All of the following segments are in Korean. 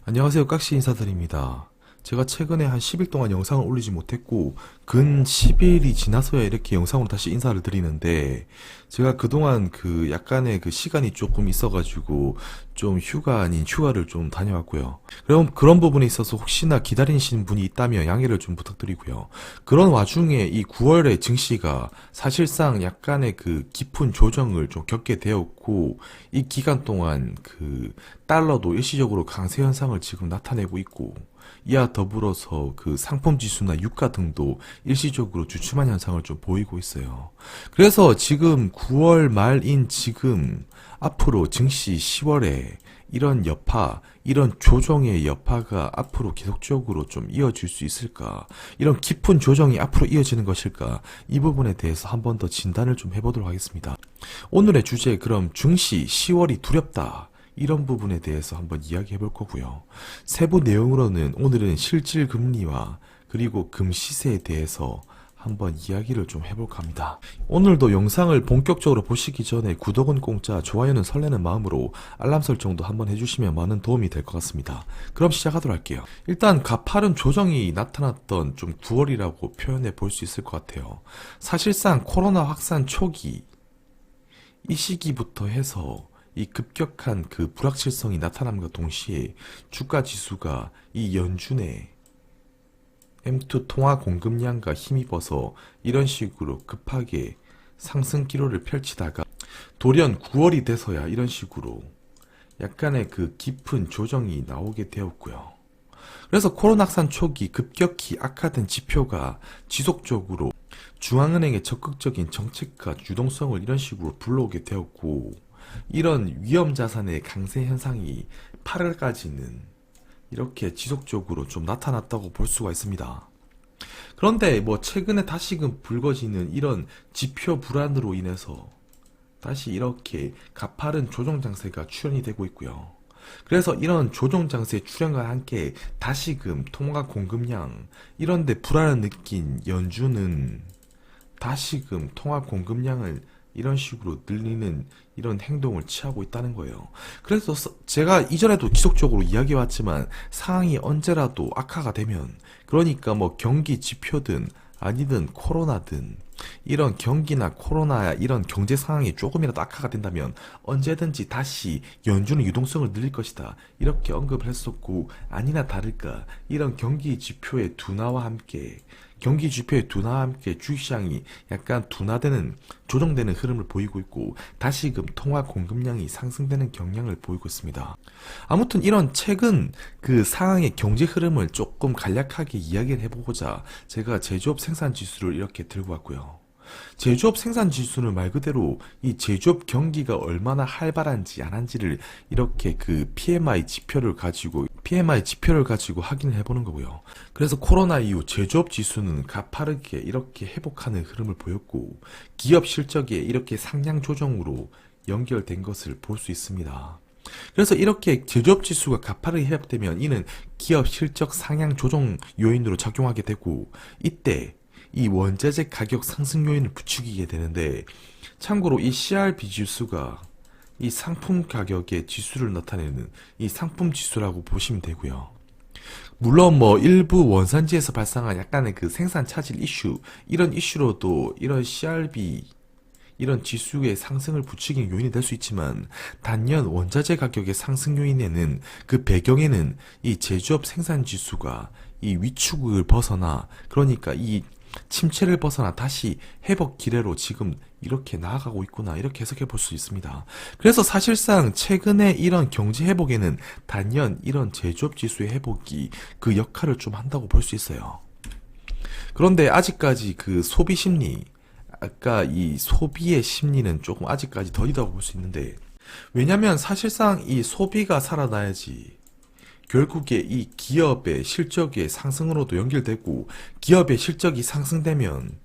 안녕하세요. 깍시 인사드립니다. 제가 최근에 한 10일 동안 영상을 올리지 못했고 근 10일이 지나서야 이렇게 영상으로 다시 인사를 드리는데, 제가 그동안 약간의 시간이 조금 있어가지고 좀 휴가 아닌 휴가를 좀 다녀왔고요. 그럼 그런 부분에 있어서 혹시나 기다리시는 분이 있다면 양해를 좀 부탁드리고요. 그런 와중에 이 9월에 증시가 사실상 약간의 깊은 조정을 좀 겪게 되었고, 이 기간 동안 달러도 일시적으로 강세 현상을 지금 나타내고 있고, 이와 더불어서 상품 지수나 유가 등도 일시적으로 주춤한 현상을 좀 보이고 있어요. 그래서 지금 9월 말인 지금 앞으로 증시 10월에 이런 여파, 이런 조정의 여파가 앞으로 계속적으로 좀 이어질 수 있을까? 이런 깊은 조정이 앞으로 이어지는 것일까? 이 부분에 대해서 한 번 더 진단을 좀 해보도록 하겠습니다. 오늘의 주제, 그럼 증시 10월이 두렵다, 이런 부분에 대해서 한번 이야기해 볼 거고요. 세부 내용으로는 오늘은 실질 금리와 그리고 금시세에 대해서 한번 이야기를 좀 해볼까 합니다. 오늘도 영상을 본격적으로 보시기 전에 구독은 공짜, 좋아요는 설레는 마음으로 알람 설정도 한번 해주시면 많은 도움이 될 것 같습니다. 그럼 시작하도록 할게요. 일단 가파른 조정이 나타났던 좀 9월이라고 표현해 볼 수 있을 것 같아요. 사실상 코로나 확산 초기 이 시기부터 해서 이 급격한 불확실성이 나타남과 동시에 주가 지수가 이 연준의 M2 통화 공급량과 힘입어서 이런 식으로 급하게 상승 기로를 펼치다가 돌연 9월이 돼서야 이런 식으로 약간의 깊은 조정이 나오게 되었고요. 그래서 코로나 확산 초기 급격히 악화된 지표가 지속적으로 중앙은행의 적극적인 정책과 유동성을 이런 식으로 불러오게 되었고, 이런 위험 자산의 강세 현상이 8월까지는 이렇게 지속적으로 좀 나타났다고 볼 수가 있습니다. 그런데 최근에 다시금 불거지는 이런 지표 불안으로 인해서 다시 이렇게 가파른 조정 장세가 출현이 되고 있고요. 그래서 이런 조정 장세 출현과 함께 다시금 통화 공급량 이런데 불안을 느낀 연준은 다시금 통화 공급량을 이런 식으로 늘리는 이런 행동을 취하고 있다는 거예요. 그래서 제가 이전에도 지속적으로 이야기해왔지만, 상황이 언제라도 악화가 되면, 그러니까 경기 지표든 아니든 코로나든 이런 경기나 코로나 이런 경제 상황이 조금이라도 악화가 된다면 언제든지 다시 연준은 유동성을 늘릴 것이다, 이렇게 언급을 했었고, 아니나 다를까 이런 경기 지표의 둔화와 함께 주식시장이 약간 둔화되는, 조정되는 흐름을 보이고 있고, 다시금 통화 공급량이 상승되는 경향을 보이고 있습니다. 아무튼 이런 최근 상황의 경제 흐름을 조금 간략하게 이야기를 해보고자 제가 제조업 생산 지수를 이렇게 들고 왔고요. 제조업 생산 지수는 말 그대로 이 제조업 경기가 얼마나 활발한지 안 한지를 이렇게 PMI 지표를 가지고 확인을 해보는 거고요. 그래서 코로나 이후 제조업 지수는 가파르게 이렇게 회복하는 흐름을 보였고, 기업 실적에 이렇게 상향 조정으로 연결된 것을 볼 수 있습니다. 그래서 이렇게 제조업 지수가 가파르게 회복되면 이는 기업 실적 상향 조정 요인으로 작용하게 되고, 이때 이 원자재 가격 상승 요인을 부추기게 되는데, 참고로 이 CRB 지수가 이 상품 가격의 지수를 나타내는 이 상품 지수라고 보시면 되고요. 물론 일부 원산지에서 발생한 약간의 생산 차질 이슈, 이런 이슈로도 이런 CRB 이런 지수의 상승을 부추기는 요인이 될 수 있지만, 단연 원자재 가격의 상승 요인에는 배경에는 이 제조업 생산 지수가 이 위축을 벗어나, 그러니까 이 침체를 벗어나 다시 회복 기례로 지금 이렇게 나아가고 있구나, 이렇게 해석해 볼 수 있습니다. 그래서 사실상 최근에 이런 경제 회복에는 단연 이런 제조업 지수의 회복이 역할을 좀 한다고 볼 수 있어요. 그런데 아직까지 소비 심리, 아까 이 소비의 심리는 조금 아직까지 더디다고 볼 수 있는데, 왜냐면 사실상 이 소비가 살아나야지 결국에 이 기업의 실적의 상승으로도 연결되고, 기업의 실적이 상승되면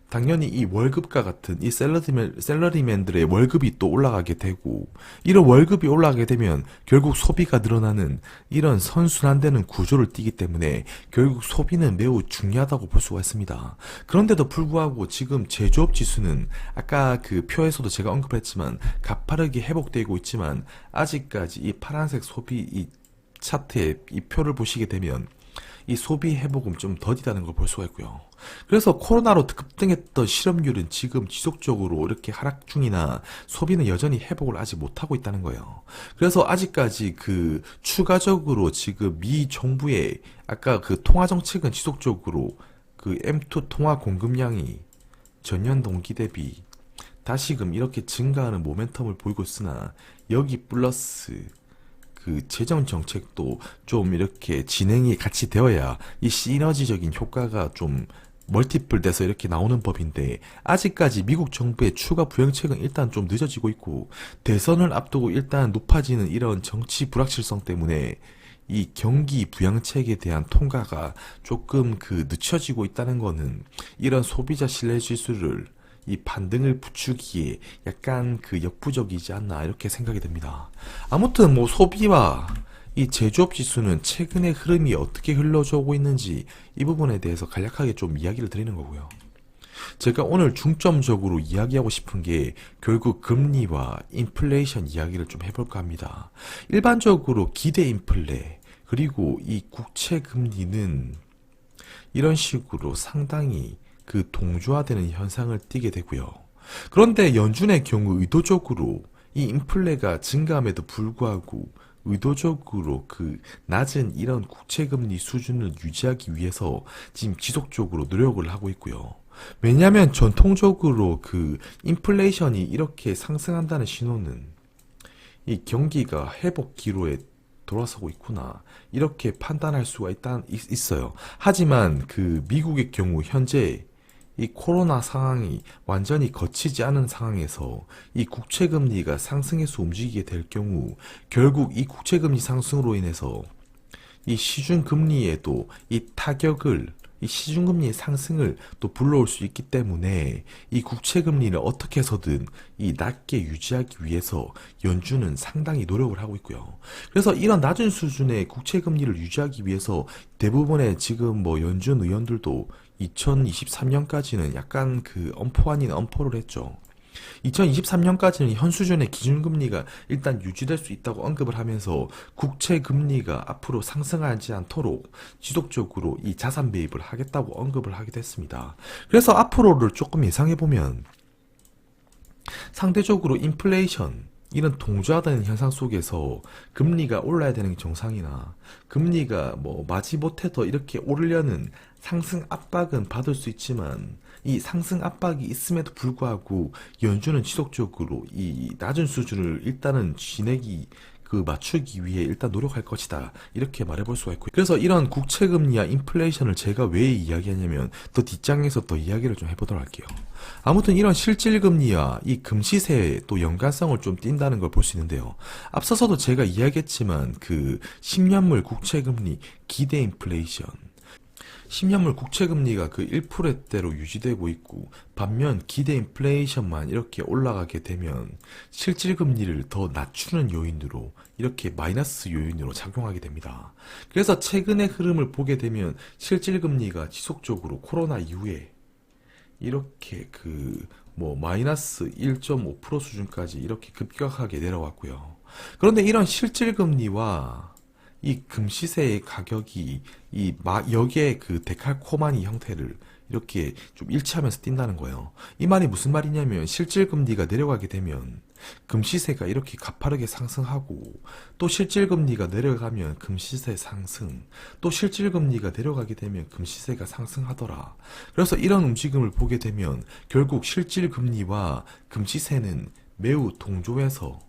당연히 이 월급과 같은 이 샐러리맨들의 월급이 또 올라가게 되고, 이런 월급이 올라가게 되면 결국 소비가 늘어나는 이런 선순환되는 구조를 띠기 때문에 결국 소비는 매우 중요하다고 볼 수가 있습니다. 그런데도 불구하고 지금 제조업 지수는 아까 표에서도 제가 언급했지만 가파르게 회복되고 있지만, 아직까지 이 파란색 소비, 이 차트에 이 표를 보시게 되면 이 소비 회복은 좀 더디다는 걸 볼 수가 있고요. 그래서 코로나로 급등했던 실업률은 지금 지속적으로 이렇게 하락 중이나 소비는 여전히 회복을 아직 못하고 있다는 거예요. 그래서 아직까지 그 추가적으로 지금 미 정부의 아까 그 통화 정책은 지속적으로 그 M2 통화 공급량이 전년 동기 대비 다시금 이렇게 증가하는 모멘텀을 보이고 있으나 여기 플러스 그 재정 정책도 좀 이렇게 진행이 같이 되어야 이 시너지적인 효과가 좀 멀티플 돼서 이렇게 나오는 법인데 아직까지 미국 정부의 추가 부양책은 일단 좀 늦어지고 있고 대선을 앞두고 일단 높아지는 이런 정치 불확실성 때문에 이 경기 부양책에 대한 통과가 조금 그 늦춰지고 있다는 거는 이런 소비자 신뢰 지수를 이 반등을 부추기에 약간 그 역부족이지 않나 이렇게 생각이 됩니다. 아무튼 뭐 소비와 이 제조업 지수는 최근의 흐름이 어떻게 흘러오고 있는지 이 부분에 대해서 간략하게 좀 이야기를 드리는 거고요. 제가 오늘 중점적으로 이야기하고 싶은 게 결국 금리와 인플레이션 이야기를 좀 해볼까 합니다. 일반적으로 기대 인플레 그리고 이 국채 금리는 이런 식으로 상당히 그 동조화되는 현상을 띠게 되고요. 그런데 연준의 경우 의도적으로 이 인플레가 증가함에도 불구하고 의도적으로 그 낮은 이런 국채금리 수준을 유지하기 위해서 지금 지속적으로 노력을 하고 있고요. 왜냐하면 전통적으로 그 인플레이션이 이렇게 상승한다는 신호는 이 경기가 회복 기로에 돌아서고 있구나 이렇게 판단할 수가 있어요. 하지만 그 미국의 경우 현재 이 코로나 상황이 완전히 거치지 않은 상황에서 이 국채금리가 상승해서 움직이게 될 경우 결국 이 국채금리 상승으로 인해서 이 시중금리에도 이 타격을 이 시중금리의 상승을 또 불러올 수 있기 때문에 이 국채금리를 어떻게 해서든 이 낮게 유지하기 위해서 연준은 상당히 노력을 하고 있고요. 그래서 이런 낮은 수준의 국채금리를 유지하기 위해서 대부분의 지금 뭐 연준 의원들도 2023년까지는 약간 그 엄포 아닌 엄포를 했죠. 2023년까지는 현 수준의 기준금리가 일단 유지될 수 있다고 언급을 하면서 국채금리가 앞으로 상승하지 않도록 지속적으로 이 자산 매입을 하겠다고 언급을 하기도 했습니다. 그래서 앞으로를 조금 예상해보면 상대적으로 인플레이션 이런 동조화되는 현상 속에서 금리가 올라야 되는 게 정상이나 금리가 뭐 마지못해서 이렇게 오르려는 상승 압박은 받을 수 있지만 이 상승 압박이 있음에도 불구하고 연준은 지속적으로 이 낮은 수준을 일단은 맞추기 위해 일단 노력할 것이다 이렇게 말해볼 수가 있고요. 그래서 이런 국채금리와 인플레이션을 제가 왜 이야기하냐면 더 뒷장에서 더 이야기를 좀 해보도록 할게요. 아무튼 이런 실질금리와 이 금시세의 또 연관성을 좀 띈다는 걸 볼 수 있는데요. 앞서서도 제가 이야기했지만 그 10년물 국채금리 기대 인플레이션 10년물 국채금리가 그 1%대로 유지되고 있고 반면 기대 인플레이션만 이렇게 올라가게 되면 실질금리를 더 낮추는 요인으로 이렇게 마이너스 요인으로 작용하게 됩니다. 그래서 최근의 흐름을 보게 되면 실질금리가 지속적으로 코로나 이후에 이렇게 그 뭐 마이너스 1.5% 수준까지 이렇게 급격하게 내려왔고요. 그런데 이런 실질금리와 이 금시세의 가격이 여기에 그 데칼코마니 형태를 이렇게 좀 일치하면서 뛴다는 거예요. 이 말이 무슨 말이냐면 실질금리가 내려가게 되면 금시세가 이렇게 가파르게 상승하고 또 실질금리가 내려가면 금시세 상승 또 실질금리가 내려가게 되면 금시세가 상승하더라. 그래서 이런 움직임을 보게 되면 결국 실질금리와 금시세는 매우 동조해서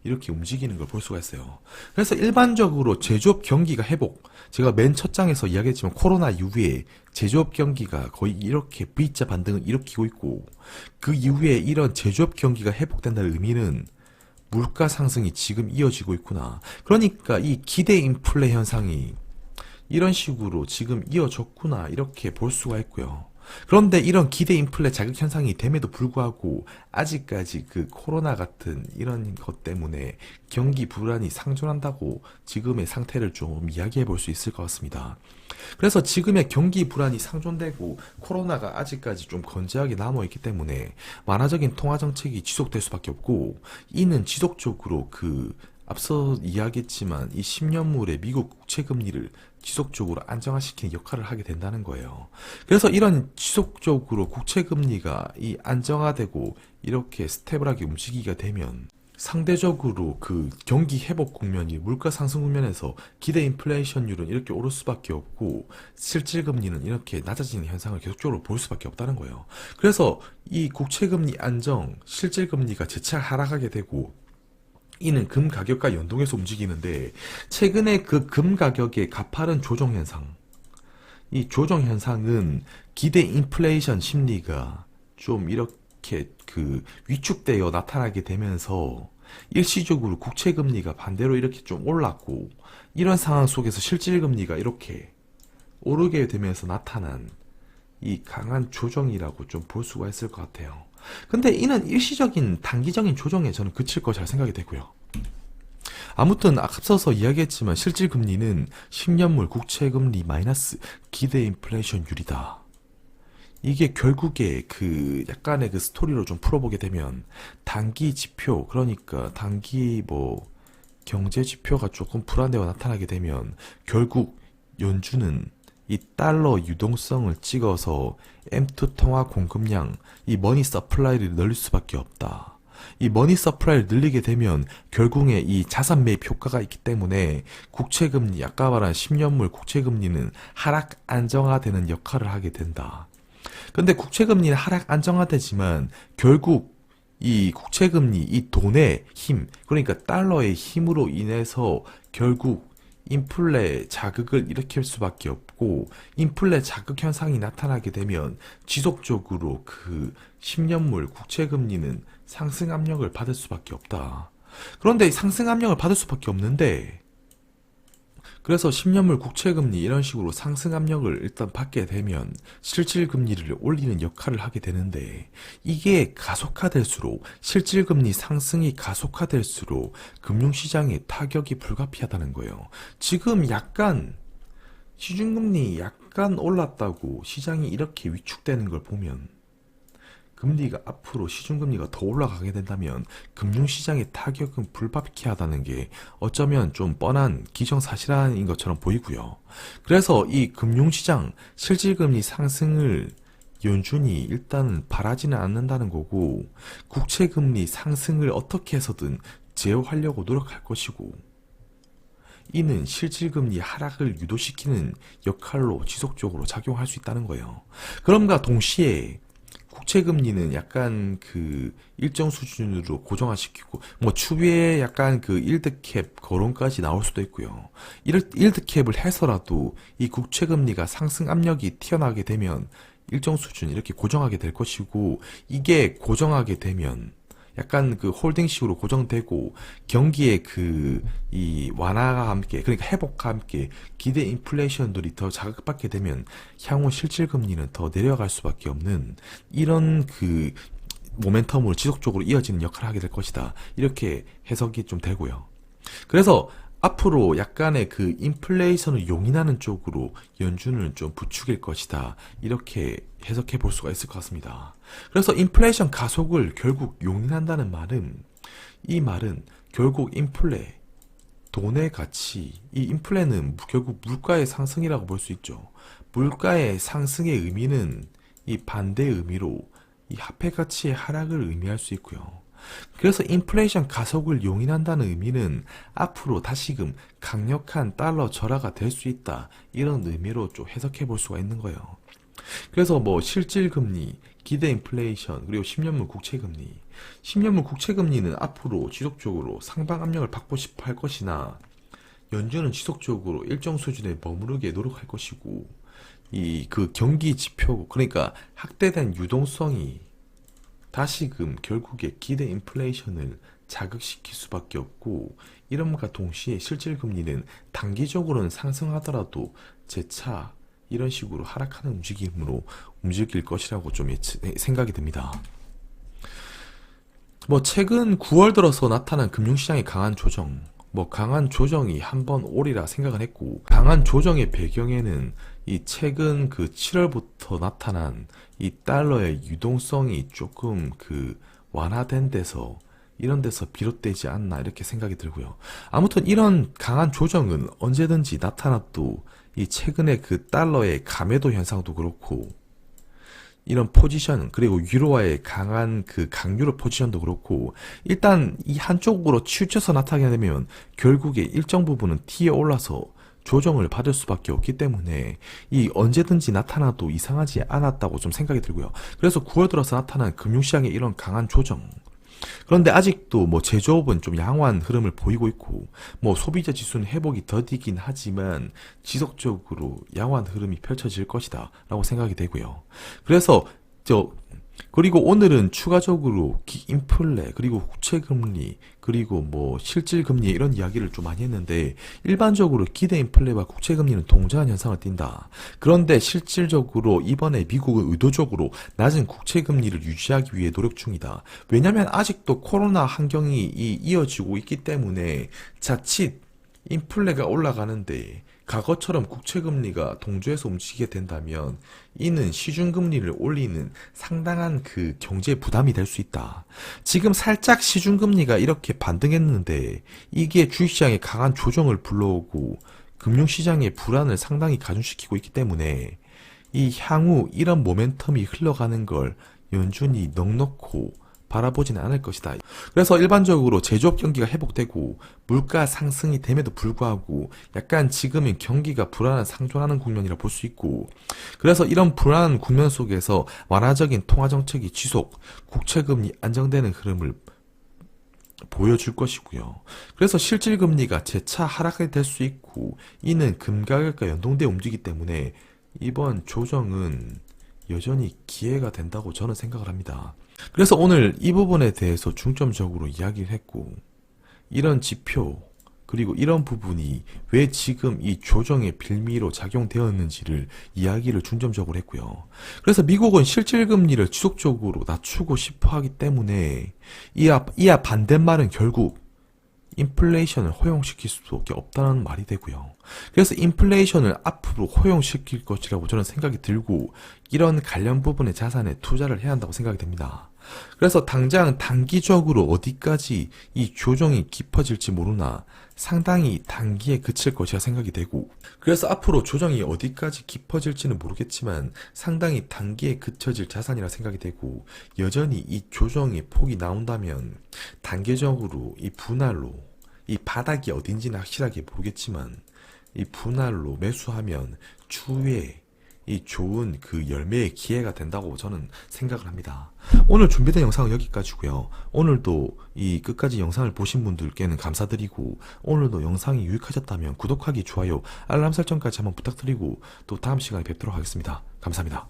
이렇게 움직이는 걸 볼 수가 있어요. 그래서 일반적으로 제조업 경기가 회복, 제가 맨 첫 장에서 이야기했지만 코로나 이후에 제조업 경기가 거의 이렇게 V자 반등을 일으키고 있고 그 이후에 이런 제조업 경기가 회복된다는 의미는 물가 상승이 지금 이어지고 있구나. 그러니까 이 기대 인플레 현상이 이런 식으로 지금 이어졌구나 이렇게 볼 수가 있고요. 그런데 이런 기대 인플레 자극 현상이 됨에도 불구하고 아직까지 그 코로나 같은 이런 것 때문에 경기 불안이 상존한다고 지금의 상태를 좀 이야기해 볼 수 있을 것 같습니다. 그래서 지금의 경기 불안이 상존되고 코로나가 아직까지 좀 건재하게 남아있기 때문에 완화적인 통화 정책이 지속될 수밖에 없고 이는 지속적으로 그 앞서 이야기했지만 이 10년물의 미국 국채 금리를 지속적으로 안정화시키는 역할을 하게 된다는 거예요. 그래서 이런 지속적으로 국채 금리가 이 안정화되고 이렇게 스테블하게 움직이게 되면 상대적으로 그 경기 회복 국면이 물가 상승 국면에서 기대 인플레이션율은 이렇게 오를 수밖에 없고 실질 금리는 이렇게 낮아지는 현상을 계속적으로 볼 수밖에 없다는 거예요. 그래서 이 국채 금리 안정, 실질 금리가 재차 하락하게 되고 이는 금 가격과 연동해서 움직이는데 최근에 그 금 가격의 가파른 조정 현상, 이 조정 현상은 기대 인플레이션 심리가 좀 이렇게 그 위축되어 나타나게 되면서 일시적으로 국채 금리가 반대로 이렇게 좀 올랐고 이런 상황 속에서 실질 금리가 이렇게 오르게 되면서 나타난 이 강한 조정이라고 좀 볼 수가 있을 것 같아요. 근데 이는 일시적인 단기적인 조정에 저는 그칠 거 잘 생각이 되고요. 아무튼 앞서서 이야기했지만 실질 금리는 10년물 국채 금리 마이너스 기대 인플레이션율이다. 이게 결국에 그 약간의 그 스토리로 좀 풀어보게 되면 단기 지표, 그러니까 단기 뭐 경제 지표가 조금 불안되어 나타나게 되면 결국 연준은 이 달러 유동성을 찍어서 M2 통화 공급량, 이 머니 서플라이를 늘릴 수밖에 없다. 이 머니 서플라이를 늘리게 되면 결국에 이 자산 매입 효과가 있기 때문에 국채금리, 아까 말한 10년물 국채금리는 하락 안정화되는 역할을 하게 된다. 근데 국채금리는 하락 안정화되지만 결국 이 국채금리, 이 돈의 힘, 그러니까 달러의 힘으로 인해서 결국 인플레 자극을 일으킬 수밖에 없고 인플레 자극 현상이 나타나게 되면 지속적으로 그 10년물 국채금리는 상승 압력을 받을 수밖에 없다. 그런데 상승 압력을 받을 수밖에 없는데 그래서 10년물 국채금리 이런 식으로 상승 압력을 일단 받게 되면 실질금리를 올리는 역할을 하게 되는데 이게 가속화될수록 실질금리 상승이 가속화될수록 금융시장에 타격이 불가피하다는 거예요. 지금 약간 시중금리 약간 올랐다고 시장이 이렇게 위축되는 걸 보면 금리가 앞으로 시중금리가 더 올라가게 된다면 금융시장의 타격은 불가피하다는 게 어쩌면 좀 뻔한 기정사실인 것처럼 보이고요. 그래서 이 금융시장 실질금리 상승을 연준이 일단은 바라지는 않는다는 거고 국채금리 상승을 어떻게 해서든 제어하려고 노력할 것이고 이는 실질금리 하락을 유도시키는 역할로 지속적으로 작용할 수 있다는 거예요. 그럼과 동시에 국채금리는 약간 그 일정 수준으로 고정화시키고 뭐 추후에 약간 그 일드캡 거론까지 나올 수도 있고요. 일드캡을 해서라도 이 국채금리가 상승 압력이 튀어나오게 되면 일정 수준 이렇게 고정하게 될 것이고 이게 고정하게 되면 약간 그 홀딩식으로 고정되고 경기의 그 이 완화가 함께 그러니까 회복과 함께 기대 인플레이션들이 더 자극받게 되면 향후 실질 금리는 더 내려갈 수밖에 없는 이런 그 모멘텀으로 지속적으로 이어지는 역할을 하게 될 것이다. 이렇게 해석이 좀 되고요. 그래서 앞으로 약간의 그 인플레이션을 용인하는 쪽으로 연준을 좀 부추길 것이다. 이렇게 해석해 볼 수가 있을 것 같습니다. 그래서 인플레이션 가속을 결국 용인한다는 말은 이 말은 결국 인플레, 돈의 가치, 이 인플레는 결국 물가의 상승이라고 볼 수 있죠. 물가의 상승의 의미는 이 반대 의미로 이 화폐 가치의 하락을 의미할 수 있고요. 그래서 인플레이션 가속을 용인한다는 의미는 앞으로 다시금 강력한 달러 절하가 될 수 있다. 이런 의미로 좀 해석해 볼 수가 있는 거예요. 그래서 뭐 실질 금리, 기대 인플레이션, 그리고 10년물 국채 금리. 10년물 국채 금리는 앞으로 지속적으로 상방 압력을 받고 싶어 할 것이나 연준은 지속적으로 일정 수준에 머무르게 노력할 것이고 이 그 경기 지표, 그러니까 확대된 유동성이 다시금 결국에 기대 인플레이션을 자극시킬 수밖에 없고 이름과 동시에 실질 금리는 단기적으로는 상승하더라도 재차 이런 식으로 하락하는 움직임으로 움직일 것이라고 좀 생각이 듭니다. 뭐 최근 9월 들어서 나타난 금융시장의 강한 조정, 뭐 강한 조정이 한번 오리라 생각은 했고 강한 조정의 배경에는 이 최근 그 7월부터 나타난 이 달러의 유동성이 조금 그 완화된 데서 이런 데서 비롯되지 않나 이렇게 생각이 들고요. 아무튼 이런 강한 조정은 언제든지 나타나도 이 최근에 그 달러의 감매도 현상도 그렇고 이런 포지션 그리고 유로화의 강한 그 강유로 포지션도 그렇고 일단 이 한쪽으로 치우쳐서 나타나게 되면 결국에 일정 부분은 T에 올라서 조정을 받을 수밖에 없기 때문에 이 언제든지 나타나도 이상하지 않았다고 좀 생각이 들고요. 그래서 9월 들어서 나타난 금융시장의 이런 강한 조정. 그런데 아직도 뭐 제조업은 좀 양호한 흐름을 보이고 있고 뭐 소비자 지수는 회복이 더디긴 하지만 지속적으로 양호한 흐름이 펼쳐질 것이다 라고 생각이 되고요. 그래서 그리고 오늘은 추가적으로 인플레 그리고 국채금리 그리고 뭐 실질금리 이런 이야기를 좀 많이 했는데 일반적으로 기대 인플레와 국채금리는 동등한 현상을 띈다. 그런데 실질적으로 이번에 미국은 의도적으로 낮은 국채금리를 유지하기 위해 노력 중이다. 왜냐하면 아직도 코로나 환경이 이어지고 있기 때문에 자칫 인플레가 올라가는데 과거처럼 국채금리가 동조해서 움직이게 된다면 이는 시중금리를 올리는 상당한 그 경제 부담이 될 수 있다. 지금 살짝 시중금리가 이렇게 반등했는데 이게 주식시장에 강한 조정을 불러오고 금융시장의 불안을 상당히 가중시키고 있기 때문에 이 향후 이런 모멘텀이 흘러가는 걸 연준이 넉넉히 바라보지는 않을 것이다. 그래서 일반적으로 제조업 경기가 회복되고 물가 상승이 됨에도 불구하고 약간 지금은 경기가 불안한 상존하는 국면이라 볼 수 있고 그래서 이런 불안한 국면 속에서 완화적인 통화정책이 지속, 국채금리 안정되는 흐름을 보여줄 것이고요. 그래서 실질금리가 재차 하락이 될 수 있고 이는 금가격과 연동되어 움직이기 때문에 이번 조정은 여전히 기회가 된다고 저는 생각을 합니다. 그래서 오늘 이 부분에 대해서 중점적으로 이야기를 했고 이런 지표 그리고 이런 부분이 왜 지금 이 조정의 빌미로 작용되었는지를 이야기를 중점적으로 했고요. 그래서 미국은 실질금리를 지속적으로 낮추고 싶어 하기 때문에 이와 반대말은 결국 인플레이션을 허용시킬 수밖에 없다는 말이 되고요. 그래서 인플레이션을 앞으로 허용시킬 것이라고 저는 생각이 들고 이런 관련 부분의 자산에 투자를 해야 한다고 생각이 됩니다. 그래서 당장 단기적으로 어디까지 이 조정이 깊어질지 모르나 상당히 단기에 그칠 것이라 생각이 되고 그래서 앞으로 조정이 어디까지 깊어질지는 모르겠지만 상당히 단기에 그쳐질 자산이라 생각이 되고 여전히 이 조정의 폭이 나온다면 단계적으로 이 분할로 이 바닥이 어딘지는 확실하게 모르겠지만 이 분할로 매수하면 추후에 이 좋은 그 열매의 기회가 된다고 저는 생각을 합니다. 오늘 준비된 영상은 여기까지고요. 오늘도 이 끝까지 영상을 보신 분들께는 감사드리고 오늘도 영상이 유익하셨다면 구독하기, 좋아요, 알람 설정까지 한번 부탁드리고 또 다음 시간에 뵙도록 하겠습니다. 감사합니다.